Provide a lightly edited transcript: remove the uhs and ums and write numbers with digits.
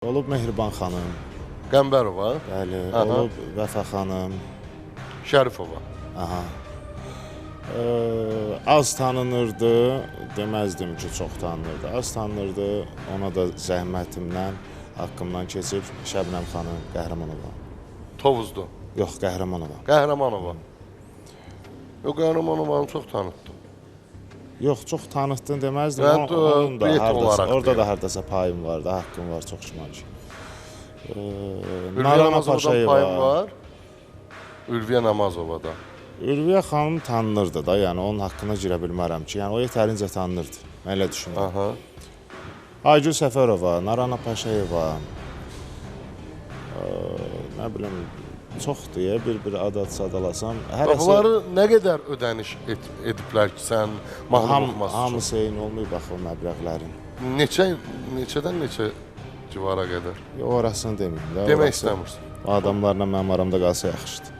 Olub Mehriban xanım, Qəmbərova, bəli, Aha. olub Vəfa xanım, Şərifova. aha. Az tanınırdı, deməzdim ki, çox tanınırdı. Az tanınırdı, ona da zəhmətimlə, haqqımdan keçib Şəbnəm xanım Qəhrəmanova. Tovuzdu. Yox, Qəhrəmanova. Qəhrəmanova. Yox, Qəhrəmanovanı çox tanıtdım. Yox, çox tanıtdın deməzdim. Və Onun da duet hardasa, olaraq orada da deyirəm. hardasa payım var da, haqqım var, çox güman ki. Ülviyə Narana Namazovadan payım Paşayeva. var. Ülviyə Namazovada. Ülviyə xanım tanınırdı da, yəni onun haqqına girə bilmərəm ki, yəni o yetərincə tanınırdı. Mən elə düşünürəm. Aha. Aygül Səfərova, Narana Paşayeva, nə bilim, çoxdur ya, bir adat sadalasam. Bunları nə qədər ödəniş ediblər ki, sən mahnı oxuması üçün? Hamısı eyni olmayıb axı o məbləğlərin. Neçədən neçə civara qədər? Orasını deməyim də. Demək istəmirsən. O adamlarla mənim aramda qalsa yaxşıdır.